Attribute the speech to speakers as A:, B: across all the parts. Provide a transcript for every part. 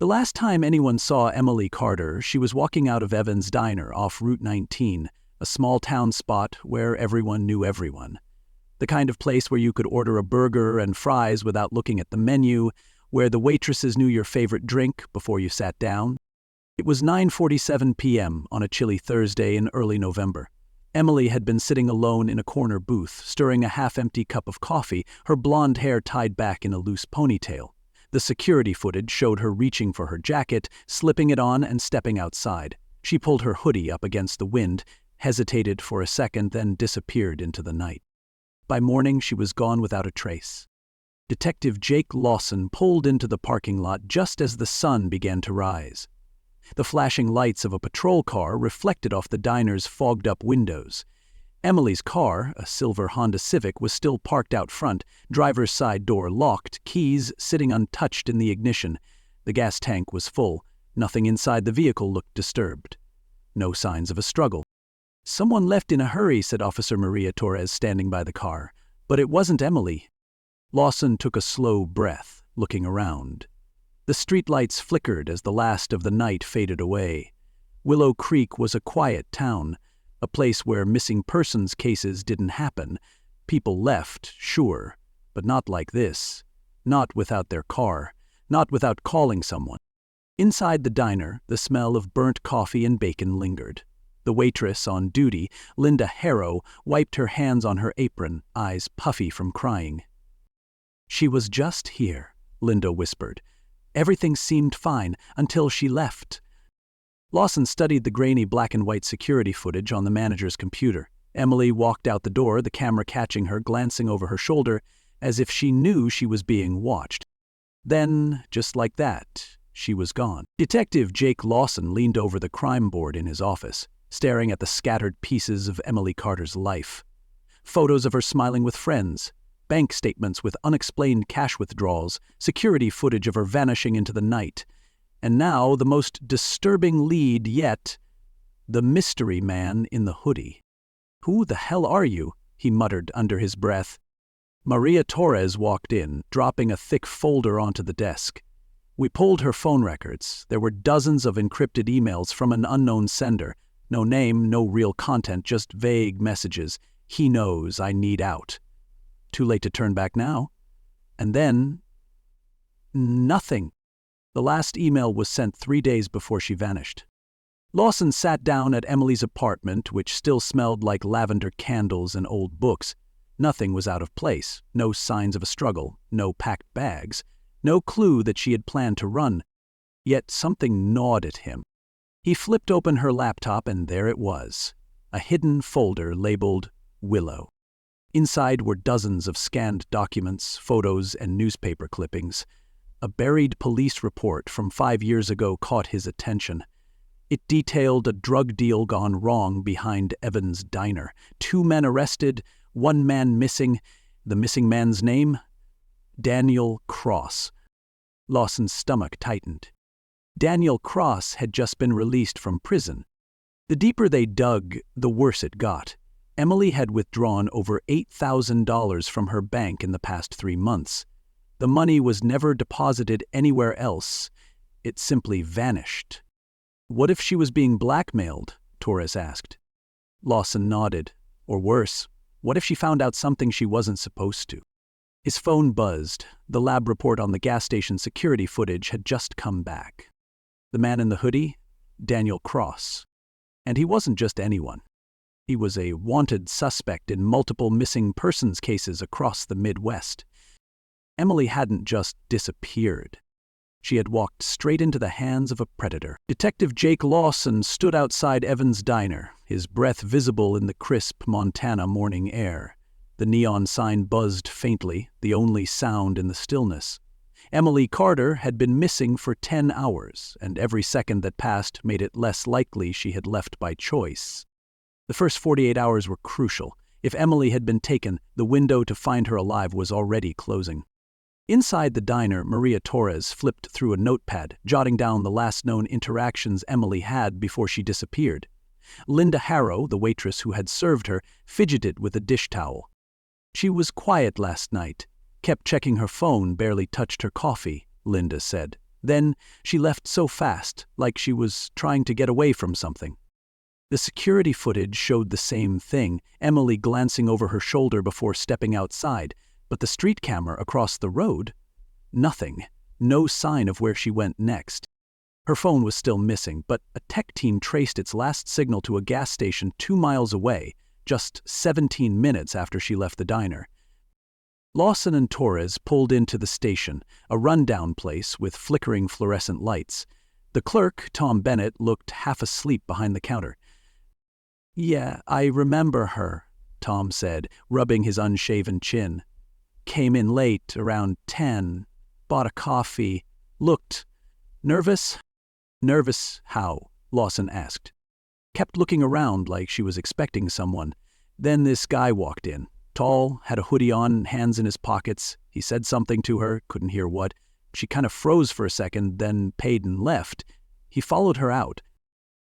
A: The last time anyone saw Emily Carter, she was walking out of Evans' Diner off Route 19, a small town spot where everyone knew everyone. The kind of place where you could order a burger and fries without looking at the menu, where the waitresses knew your favorite drink before you sat down. It was 9:47 p.m. on a chilly Thursday in early November. Emily had been sitting alone in a corner booth, stirring a half-empty cup of coffee, her blonde hair tied back in a loose ponytail. The security footage showed her reaching for her jacket, slipping it on and stepping outside. She pulled her hoodie up against the wind, hesitated for a second, then disappeared into the night. By morning, she was gone without a trace. Detective Jake Lawson pulled into the parking lot just as the sun began to rise. The flashing lights of a patrol car reflected off the diner's fogged-up windows. Emily's car, a silver Honda Civic, was still parked out front, driver's side door locked, keys sitting untouched in the ignition. The gas tank was full. Nothing inside the vehicle looked disturbed. No signs of a struggle. "Someone left in a hurry," said Officer Maria Torres, standing by the car. "But it wasn't Emily." Lawson took a slow breath, looking around. The streetlights flickered as the last of the night faded away. Willow Creek was a quiet town, a place where missing persons cases didn't happen. People left, sure, but not like this. Not without their car, not without calling someone. Inside the diner, the smell of burnt coffee and bacon lingered. The waitress on duty, Linda Harrow, wiped her hands on her apron, eyes puffy from crying. "She was just here," Linda whispered. "Everything seemed fine until she left." Lawson studied the grainy black and white security footage on the manager's computer. Emily walked out the door, the camera catching her, glancing over her shoulder, as if she knew she was being watched. Then, just like that, she was gone. Detective Jake Lawson leaned over the crime board in his office, staring at the scattered pieces of Emily Carter's life. Photos of her smiling with friends, bank statements with unexplained cash withdrawals, security footage of her vanishing into the night. And now, the most disturbing lead yet, the mystery man in the hoodie. "Who the hell are you?" he muttered under his breath. Maria Torres walked in, dropping a thick folder onto the desk. "We pulled her phone records. There were dozens of encrypted emails from an unknown sender. No name, no real content, just vague messages. He knows I need out. Too late to turn back now." And then, nothing. The last email was sent 3 days before she vanished. Lawson sat down at Emily's apartment, which still smelled like lavender candles and old books. Nothing was out of place, no signs of a struggle, no packed bags, no clue that she had planned to run. Yet something gnawed at him. He flipped open her laptop and there it was, a hidden folder labeled Willow. Inside were dozens of scanned documents, photos, and newspaper clippings. A buried police report from 5 years ago caught his attention. It detailed a drug deal gone wrong behind Evans' Diner. 2 men arrested, 1 man missing. The missing man's name? Daniel Cross. Lawson's stomach tightened. Daniel Cross had just been released from prison. The deeper they dug, the worse it got. Emily had withdrawn over $8,000 from her bank in the past 3 months. The money was never deposited anywhere else. It simply vanished. "What if she was being blackmailed?" Torres asked. Lawson nodded. Or worse, what if she found out something she wasn't supposed to? His phone buzzed. The lab report on the gas station security footage had just come back. The man in the hoodie? Daniel Cross. And he wasn't just anyone. He was a wanted suspect in multiple missing persons cases across the Midwest. Emily hadn't just disappeared. She had walked straight into the hands of a predator. Detective Jake Lawson stood outside Evans' Diner, his breath visible in the crisp Montana morning air. The neon sign buzzed faintly, the only sound in the stillness. Emily Carter had been missing for 10 hours, and every second that passed made it less likely she had left by choice. The first 48 hours were crucial. If Emily had been taken, the window to find her alive was already closing. Inside the diner, Maria Torres flipped through a notepad, jotting down the last known interactions Emily had before she disappeared. Linda Harrow, the waitress who had served her, fidgeted with a dish towel. "She was quiet last night, kept checking her phone, barely touched her coffee," Linda said. Then she left so fast, like she was trying to get away from something. The security footage showed the same thing, Emily glancing over her shoulder before stepping outside, but the street camera across the road? Nothing. No sign of where she went next. Her phone was still missing, but a tech team traced its last signal to a gas station 2 miles away, just 17 minutes after she left the diner. Lawson and Torres pulled into the station, a rundown place with flickering fluorescent lights. The clerk, Tom Bennett, looked half asleep behind the counter. "Yeah, I remember her," Tom said, rubbing his unshaven chin. "Came in late, around 10, bought a coffee, looked nervous." "Nervous how?" Lawson asked. Kept looking around like she was expecting someone. Then this guy walked in. Tall, had a hoodie on, hands in his pockets. He said something to her, couldn't hear what. She kind of froze for a second, then paid and left. He followed her out.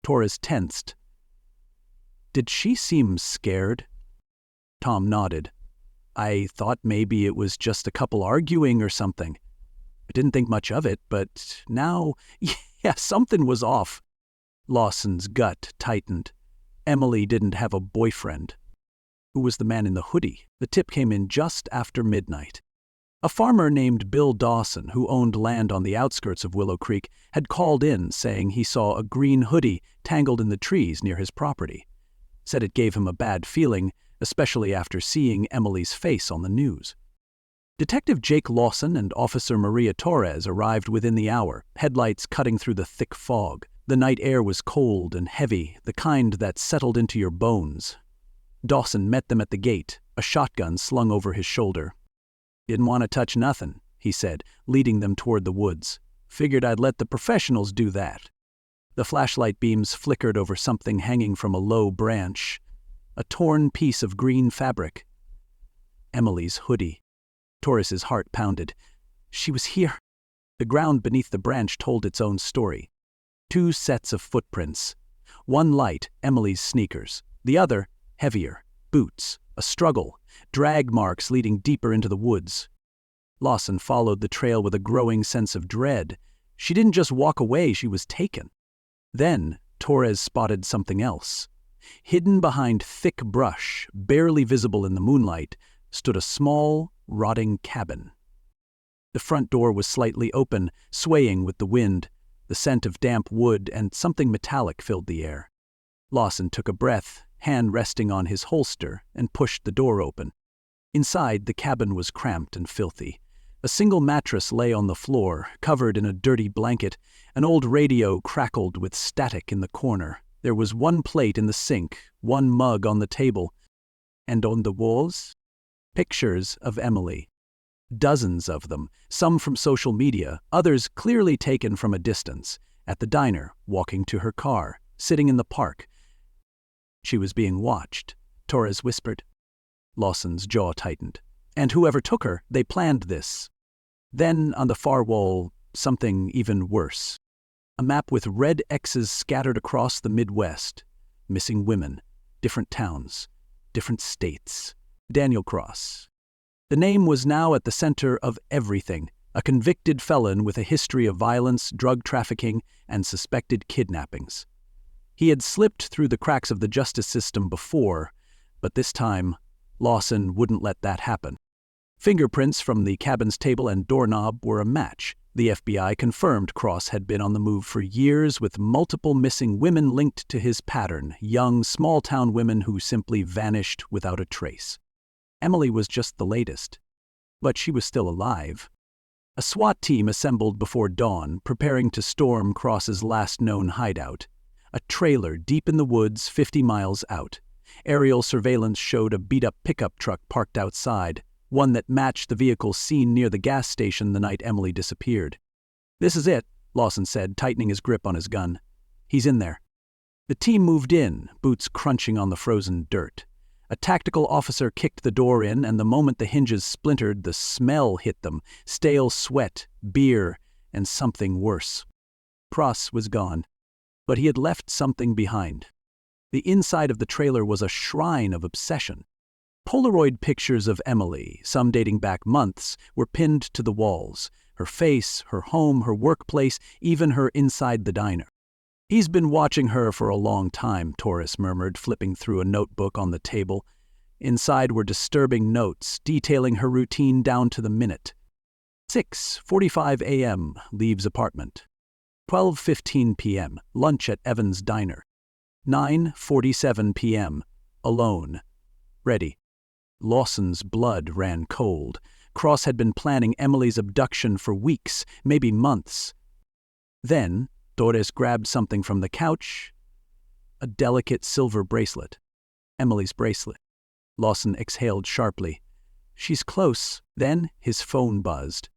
A: Torres tensed. "Did she seem scared?" Tom nodded. "I thought maybe it was just a couple arguing or something. I didn't think much of it, but now, yeah, something was off." Lawson's gut tightened. Emily didn't have a boyfriend. Who was the man in the hoodie? The tip came in just after midnight. A farmer named Bill Dawson, who owned land on the outskirts of Willow Creek, had called in saying he saw a green hoodie tangled in the trees near his property. Said it gave him a bad feeling, especially after seeing Emily's face on the news. Detective Jake Lawson and Officer Maria Torres arrived within the hour, headlights cutting through the thick fog. The night air was cold and heavy, the kind that settled into your bones. Dawson met them at the gate, a shotgun slung over his shoulder. "Didn't want to touch nothing," he said, leading them toward the woods. "Figured I'd let the professionals do that." The flashlight beams flickered over something hanging from a low branch. A torn piece of green fabric. Emily's hoodie. Torres's heart pounded. She was here. The ground beneath the branch told its own story. 2 sets of footprints. One light, Emily's sneakers. The other, heavier, boots, a struggle, drag marks leading deeper into the woods. Lawson followed the trail with a growing sense of dread. She didn't just walk away, she was taken. Then Torres spotted something else. Hidden behind thick brush, barely visible in the moonlight, stood a small, rotting cabin. The front door was slightly open, swaying with the wind. The scent of damp wood and something metallic filled the air. Lawson took a breath, hand resting on his holster, and pushed the door open. Inside, the cabin was cramped and filthy. A single mattress lay on the floor, covered in a dirty blanket. An old radio crackled with static in the corner. There was one plate in the sink, one mug on the table. And on the walls? Pictures of Emily. Dozens of them, some from social media, others clearly taken from a distance. At the diner, walking to her car, sitting in the park. She was being watched, Torres whispered. Lawson's jaw tightened. And whoever took her, they planned this. Then, on the far wall, something even worse. A map with red X's scattered across the Midwest. Missing women, different towns, different states. Daniel Cross. The name was now at the center of everything, a convicted felon with a history of violence, drug trafficking, and suspected kidnappings. He had slipped through the cracks of the justice system before, but this time, Lawson wouldn't let that happen. Fingerprints from the cabin's table and doorknob were a match. The FBI confirmed Cross had been on the move for years with multiple missing women linked to his pattern, young, small-town women who simply vanished without a trace. Emily was just the latest. But she was still alive. A SWAT team assembled before dawn, preparing to storm Cross's last known hideout. A trailer deep in the woods 50 miles out. Aerial surveillance showed a beat-up pickup truck parked outside, one that matched the vehicle seen near the gas station the night Emily disappeared. "This is it," Lawson said, tightening his grip on his gun. "He's in there." The team moved in, boots crunching on the frozen dirt. A tactical officer kicked the door in, and the moment the hinges splintered, the smell hit them, stale sweat, beer, and something worse. Cross was gone, but he had left something behind. The inside of the trailer was a shrine of obsession. Polaroid pictures of Emily, some dating back months, were pinned to the walls, her Her face, her home, her workplace, even her inside the diner. "He's been watching her for a long time," Torres murmured, flipping through a notebook on the table. Inside were disturbing notes, detailing her routine down to the minute. 6:45 a.m., leaves apartment. 12:15 p.m., lunch at Evans' diner. 9:47 p.m., alone. Ready. Lawson's blood ran cold. Cross had been planning Emily's abduction for weeks, maybe months. Then, Torres grabbed something from the couch. A delicate silver bracelet. Emily's bracelet. Lawson exhaled sharply. "She's close." Then his phone buzzed.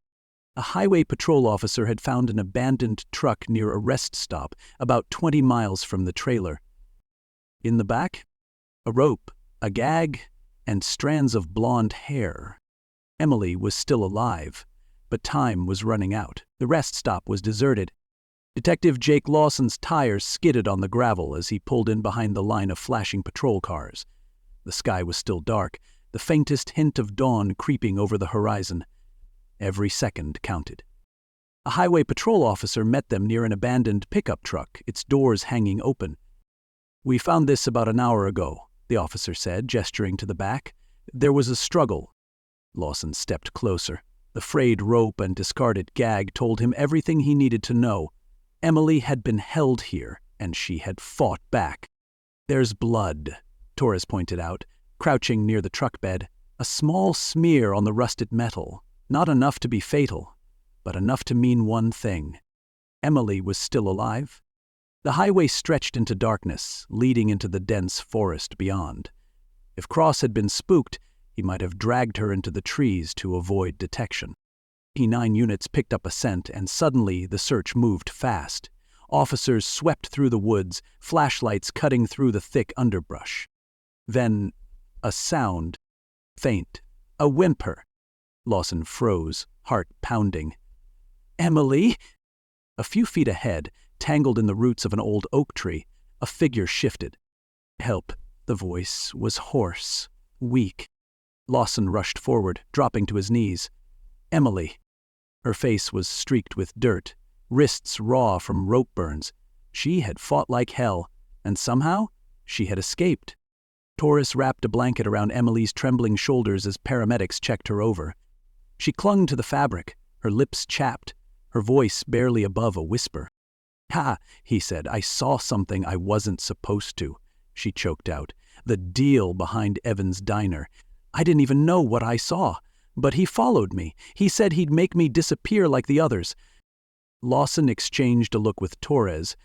A: A highway patrol officer had found an abandoned truck near a rest stop, about 20 miles from the trailer. In the back, a rope, a gag, and strands of blonde hair. Emily was still alive, but time was running out. The rest stop was deserted. Detective Jake Lawson's tires skidded on the gravel as he pulled in behind the line of flashing patrol cars. The sky was still dark, the faintest hint of dawn creeping over the horizon. Every second counted. A highway patrol officer met them near an abandoned pickup truck, its doors hanging open. "We found this about an hour ago," the officer said, gesturing to the back. There was a struggle. Lawson stepped closer. The frayed rope and discarded gag told him everything he needed to know. Emily had been held here, and she had fought back. "There's blood," Torres pointed out, crouching near the truck bed. A small smear on the rusted metal. Not enough to be fatal, but enough to mean one thing. Emily was still alive. The highway stretched into darkness, leading into the dense forest beyond. If Cross had been spooked, he might have dragged her into the trees to avoid detection. E9 units picked up a scent, and suddenly the search moved fast. Officers swept through the woods, flashlights cutting through the thick underbrush. Then, a sound. Faint. A whimper. Lawson froze, heart pounding. "Emily!" A few feet ahead, tangled in the roots of an old oak tree, a figure shifted. "Help!" The voice was hoarse, weak. Lawson rushed forward, dropping to his knees. Emily. Her face was streaked with dirt, wrists raw from rope burns. She had fought like hell, and somehow she had escaped. Torres wrapped a blanket around Emily's trembling shoulders as paramedics checked her over. She clung to the fabric, her lips chapped, her voice barely above a whisper. "Ha," he said, "I saw something I wasn't supposed to," she choked out. "The deal behind Evans' diner. I didn't even know what I saw, but he followed me. He said he'd make me disappear like the others." Lawson exchanged a look with Torres.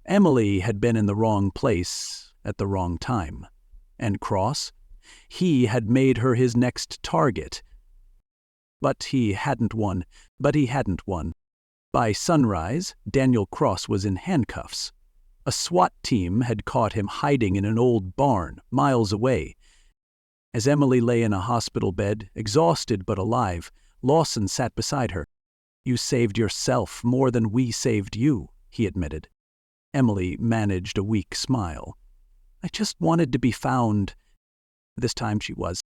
A: Emily had been in the wrong place at the wrong time. And Cross? He had made her his next target. But he hadn't won. By sunrise, Daniel Cross was in handcuffs. A SWAT team had caught him hiding in an old barn, miles away. As Emily lay in a hospital bed, exhausted but alive, Lawson sat beside her. "You saved yourself more than we saved you," he admitted. Emily managed a weak smile. "I just wanted to be found." This time she was.